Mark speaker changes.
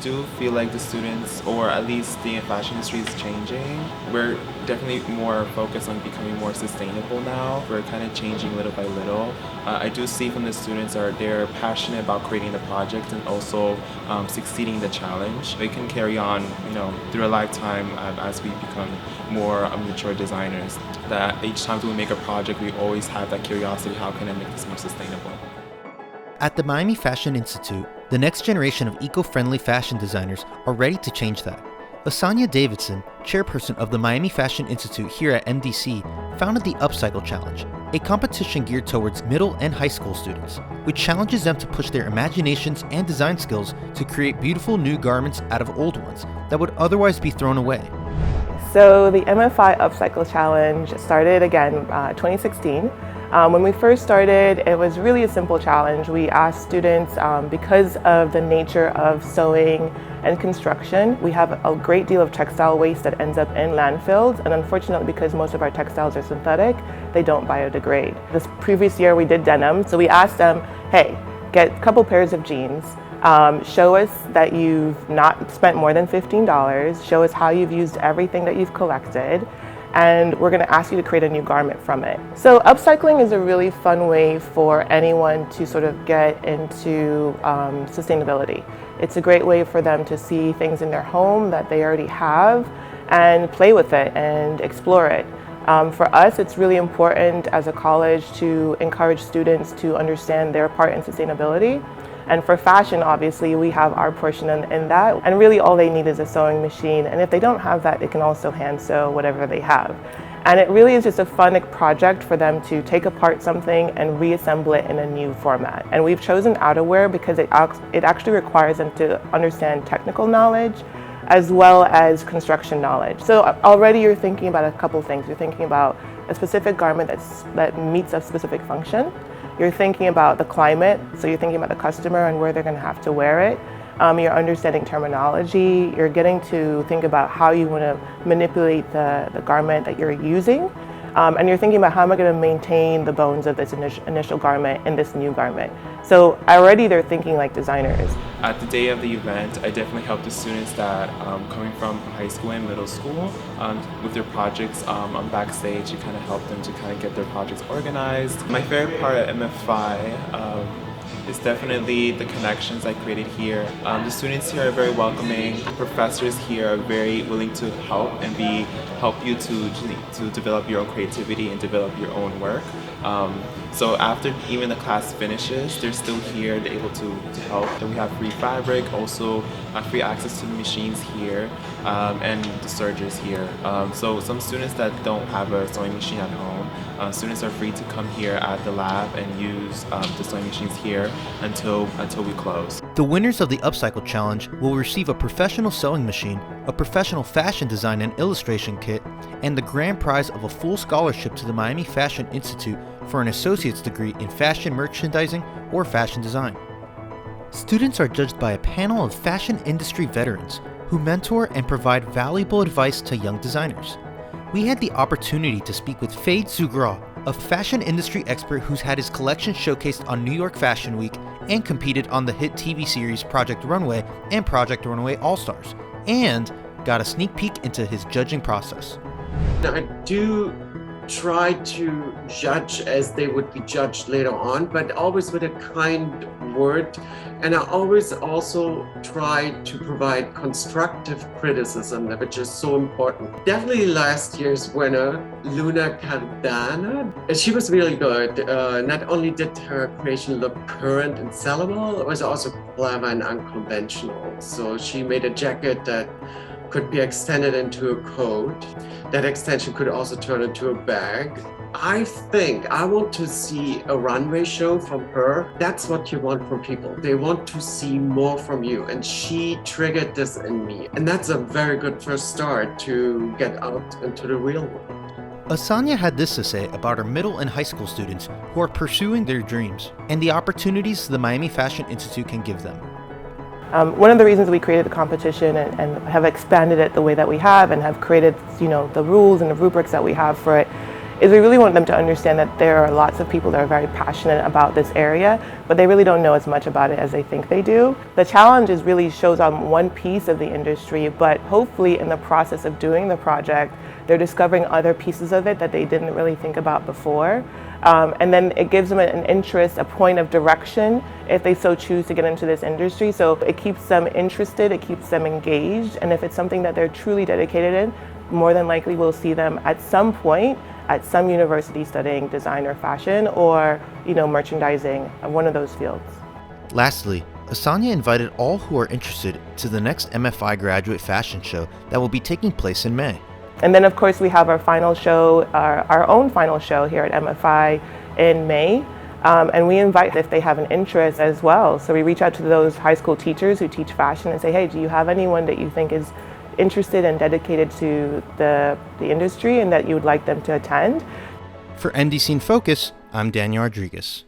Speaker 1: do feel like the students, or at least the fashion industry, is changing. We're definitely more focused on becoming more sustainable now. We're kind of changing little by little. I do see from the students they're passionate about creating the project and also succeeding the challenge. They can carry on, through a lifetime as we become more mature designers. That each time we make a project, we always have that curiosity: how can I make this more sustainable?
Speaker 2: At the Miami Fashion Institute, the next generation of eco-friendly fashion designers are ready to change that. Asanya Davidson, chairperson of the Miami Fashion Institute here at MDC, founded the Upcycle Challenge, a competition geared towards middle and high school students, which challenges them to push their imaginations and design skills to create beautiful new garments out of old ones that would otherwise be thrown away.
Speaker 3: So the MFI Upcycle Challenge started again 2016. When we first started, it was really a simple challenge. We asked students, because of the nature of sewing and construction, we have a great deal of textile waste that ends up in landfills, and unfortunately, because most of our textiles are synthetic, they don't biodegrade. This previous year we did denim, so we asked them, hey, get a couple pairs of jeans, show us that you've not spent more than $15, show us how you've used everything that you've collected, and we're going to ask you to create a new garment from it. So upcycling is a really fun way for anyone to sort of get into sustainability. It's a great way for them to see things in their home that they already have and play with it and explore it. For us, it's really important as a college to encourage students to understand their part in sustainability. And for fashion, obviously, we have our portion in that. And really all they need is a sewing machine. And if they don't have that, they can also hand sew whatever they have. And it really is just a fun project for them to take apart something and reassemble it in a new format. And we've chosen outerwear because it actually requires them to understand technical knowledge as well as construction knowledge. So already you're thinking about a couple things. You're thinking about a specific garment that meets a specific function. You're thinking about the climate, so you're thinking about the customer and where they're going to have to wear it. You're understanding terminology. You're getting to think about how you want to manipulate the garment that you're using. And you're thinking about how am I going to maintain the bones of this initial garment in this new garment. So already they're thinking like designers.
Speaker 1: At the day of the event, I definitely help the students that coming from high school and middle school with their projects. I'm backstage to kind of help them to kind of get their projects organized. My favorite part at MFI is definitely the connections I created here. The students here are very welcoming. The professors here are very willing to help and help you to develop your own creativity and develop your own work. So after even the class finishes, they're still here, they're able to help. Then we have free fabric, also free access to the machines here, and the sergers here. So some students that don't have a sewing machine at home, students are free to come here at the lab and use the sewing machines here until we close.
Speaker 2: The winners of the Upcycle Challenge will receive a professional sewing machine, a professional fashion design and illustration kit, and the grand prize of a full scholarship to the Miami Fashion Institute for an associate's degree in fashion merchandising or fashion design. Students are judged by a panel of fashion industry veterans who mentor and provide valuable advice to young designers. We had the opportunity to speak with Fade Zugra, a fashion industry expert who's had his collection showcased on New York Fashion Week and competed on the hit TV series Project Runway and Project Runway All-Stars, and got a sneak peek into his judging process.
Speaker 4: I do try to judge as they would be judged later on, but always with a kind word. And I always also try to provide constructive criticism, which is so important. Definitely last year's winner, Luna Cardana. She was really good. Not only did her creation look current and sellable, it was also clever and unconventional. So she made a jacket that could be extended into a coat. That extension could also turn into a bag. I think I want to see a runway show from her. That's what you want from people. They want to see more from you. And she triggered this in me. And that's a very good first start to get out into the real world.
Speaker 2: Asanya had this to say about her middle and high school students who are pursuing their dreams and the opportunities the Miami Fashion Institute can give them.
Speaker 3: One of the reasons we created the competition and have expanded it the way that we have and have created, the rules and the rubrics that we have for it is we really want them to understand that there are lots of people that are very passionate about this area, but they really don't know as much about it as they think they do. The challenge is really shows on one piece of the industry, but hopefully in the process of doing the project, they're discovering other pieces of it that they didn't really think about before. And then it gives them an interest, a point of direction if they so choose to get into this industry. So it keeps them interested, it keeps them engaged, and if it's something that they're truly dedicated in, more than likely we'll see them at some point at some university studying design or fashion or merchandising, one of those fields.
Speaker 2: Lastly, Asanya invited all who are interested to the next MFI graduate fashion show that will be taking place in May.
Speaker 3: And then of course we have our final show, our own final show here at MFI in May. And we invite if they have an interest as well. So we reach out to those high school teachers who teach fashion and say, hey, do you have anyone that you think is interested and dedicated to the industry and that you would like them to attend?
Speaker 2: For NDC in Focus, I'm Daniel Rodriguez.